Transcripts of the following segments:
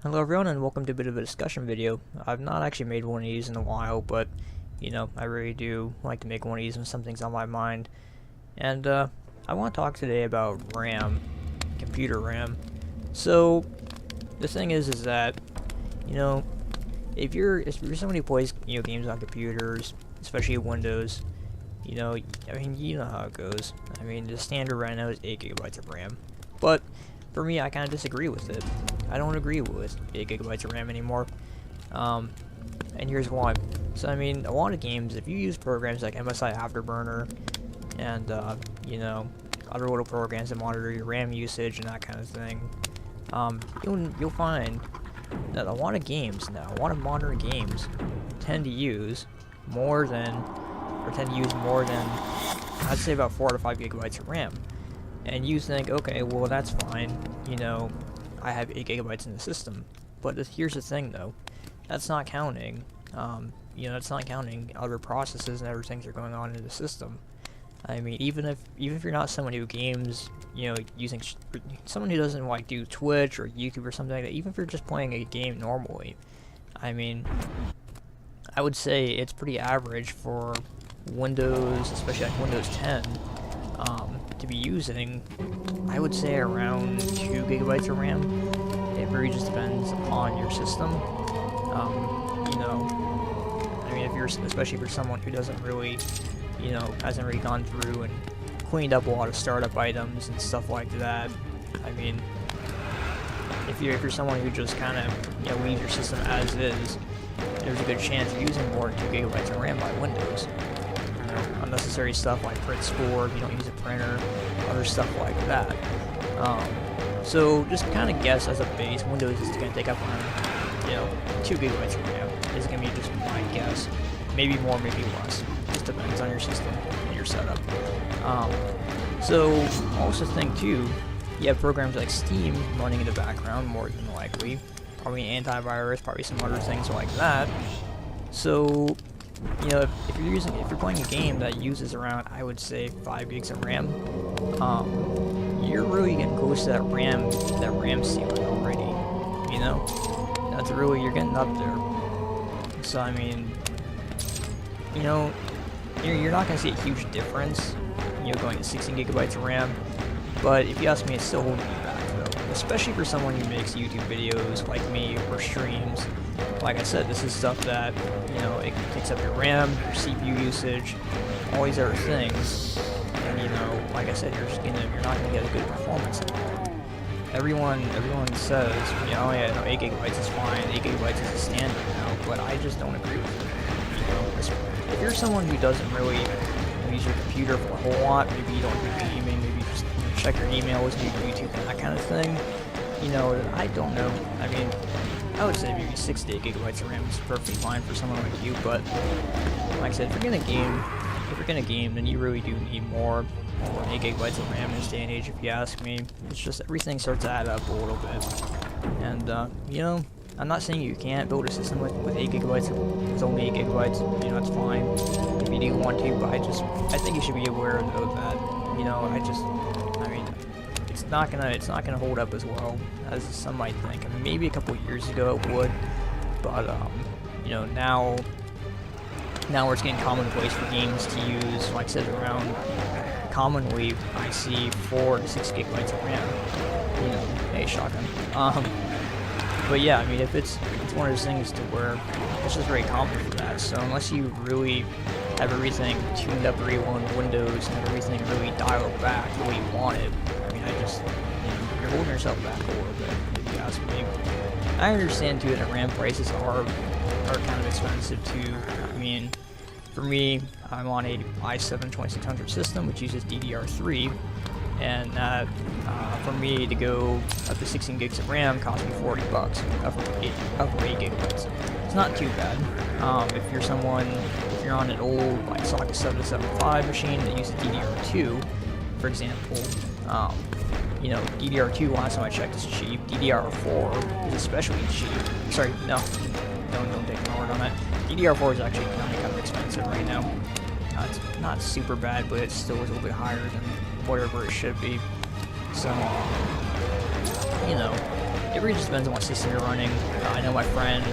Hello everyone and welcome to a bit of a discussion video. I've not actually made one of these in a while, but I really do like to make one of these when something's on my mind. And I want to talk today about RAM, computer RAM. So the thing is that, if you're somebody who plays games on computers, especially Windows, you know how it goes. I mean, the standard right now is 8 gigabytes of RAM. But for me, I kind of disagree with it. I don't agree with 8 gigabytes of RAM anymore. And here's why. So, I mean, a lot of games, if you use programs like MSI Afterburner and, other little programs that monitor your RAM usage and that kind of thing, you'll find that a lot of games now, a lot of modern games, tend to use more than, I'd say about 4 to 5 gigabytes of RAM. And you think, okay, well that's fine, I have 8 gigabytes in the system. But here's the thing though, that's not counting, that's not counting other processes and other things that are going on in the system. I mean, even if you're not someone who games, using someone who doesn't like do Twitch or YouTube or something like that, even if you're just playing a game normally, I mean, I would say it's pretty average for Windows, especially like Windows 10, to be using, I would say around 2 gigabytes of RAM. It really just depends upon your system. I mean, especially if you're someone who doesn't really, hasn't really gone through and cleaned up a lot of startup items and stuff like that. I mean, if you're someone who just kind of, leaves your system as is, there's a good chance you're using more than 2 gigabytes of RAM by Windows. Unnecessary stuff like print score, if you don't use a printer, other stuff like that. So just kind of guess as a base, Windows is going to take up around, 2 gigabytes of RAM. Is going to be just my guess. Maybe more, maybe less. Just depends on your system and your setup. So also think too, you have programs like Steam running in the background more than likely. Probably antivirus, probably some other things like that. So, if you're playing a game that uses around, I would say 5 gigs of RAM, you're really getting close to that RAM ceiling already. That's really, you're getting up there. So I mean, you're not gonna see a huge difference, going to 16 gigabytes of RAM. But if you ask me, it's still holding you back though, especially for someone who makes YouTube videos like me or streams. Like I said, this is stuff that, it takes up your RAM, your CPU usage, all these other things. And, like I said, you're not going to get a good performance in that. Everyone says, oh yeah, no, 8 gigabytes is fine, 8 gigabytes is a standard now, but I just don't agree with it. If you're someone who doesn't really use your computer for a whole lot, maybe you don't do gaming, maybe you just check your emails, do YouTube and that kind of thing, I don't know. I mean, I would say maybe 6 to 8 gigabytes of RAM is perfectly fine for someone like you, but like I said, if you're gonna game, then you really do need more than 8 gigabytes of RAM in this day and age, if you ask me. It's just everything starts to add up a little bit. And, I'm not saying you can't build a system with 8 gigabytes, it's only 8 gigabytes, that's fine, if you do want to, but I think you should be aware of that, I mean, it's not gonna hold up as well as some might think. I mean, maybe a couple years ago it would, but now it's getting commonplace for games to use, like I said, around, commonly I see 4 to 6 gigabytes of RAM. Hey, shotgun. But yeah, I mean, if it's one of those things to where it's just very common for that. So unless you really have everything tuned up really well in Windows and have everything really dialed back the way you want it, I mean, you're holding yourself back a little bit, if you ask me. I understand too that RAM prices are kind of expensive too. I mean, for me, I'm on a i7-2600 system which uses DDR3, and that for me to go up to 16 gigs of RAM cost me $40 up for 8 gigabytes. It's not too bad. If you're on an old like Socket 775 machine that uses DDR2, for example, DDR2, last time I checked, is cheap. DDR4 is especially cheap. Sorry, no, don't take my word on that. DDR4 is actually kind of expensive right now. It's not super bad, but it still is a little bit higher than whatever it should be. So, it really just depends on what system you're running. I know my friend,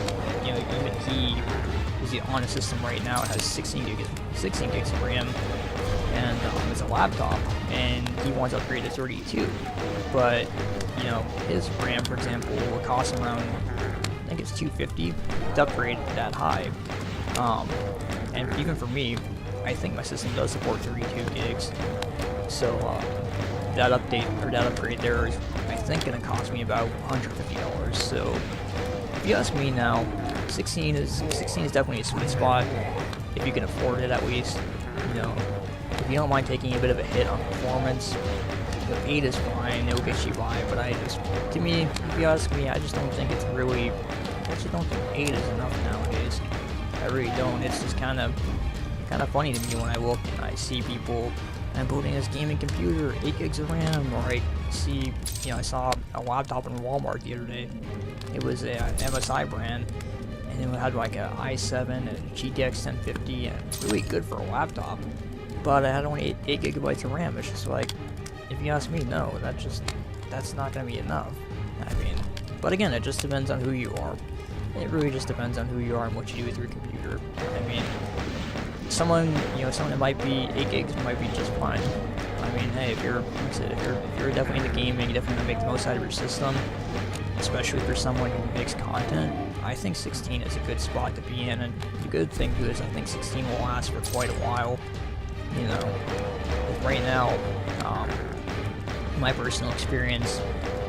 you know, even he is on a system right now. It has 16 gigs of RAM, and it's a laptop, and he wants to upgrade to 32. But you know, his RAM, for example, will cost him around, I think it's $250 to upgrade that high. And even for me, I think my system does support 32 gigs. So that update or that upgrade there is, I think, going to cost me about $150. So if you ask me now, 16 is definitely a sweet spot if you can afford it at least. You know, if you don't mind taking a bit of a hit on performance, 8 is fine, it'll get you by, but to me, if you ask me, I just don't think it's really, I just don't think 8 is enough nowadays. I really don't. It's just kind of funny to me when I look and I see people, I'm building this gaming computer, 8 gigs of RAM, or I see, you know, I saw a laptop in Walmart the other day. It was a MSI brand, and it had like a i7 and a GTX 1050, and really good for a laptop, but it had only 8 gigabytes of RAM. It's just like, if you ask me, no, that's not going to be enough. I mean, but again, it just depends on who you are. It really just depends on who you are and what you do with your computer. I mean, someone that might be 8 gigs might be just fine. I mean, hey, if you're definitely into gaming, you definitely want to make the most out of your system, especially for someone who makes content. I think 16 is a good spot to be in, and the good thing too is I think 16 will last for quite a while. You know, right now, my personal experience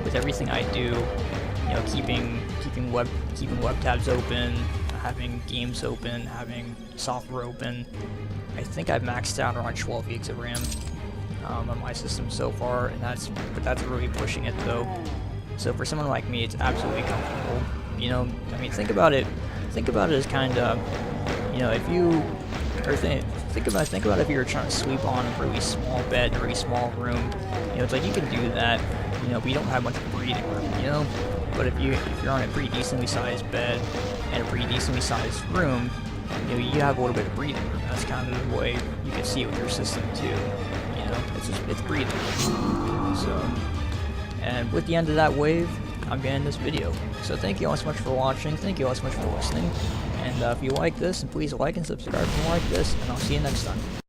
with everything I do, you know, keeping web tabs open, having games open, having software open, I think I've maxed out around 12 gigs of RAM on my system so far, and that's really pushing it though. So for someone like me, it's absolutely comfortable. You know, I mean, think about it as kind of, you know, if you think about if you were trying to sleep on a really small bed, a really small room. You know, it's like you can do that, you know, but you don't have much breathing room, you know. But if you're on a pretty decently sized bed and a pretty decently sized room, you know, you have a little bit of breathing room. That's kind of the way you can see it with your system too. You know, it's breathing. So, and with the end of that wave, I'm gonna end this video. So thank you all so much for watching. Thank you all so much for listening. And if you like this, please like and subscribe if you like this, and I'll see you next time.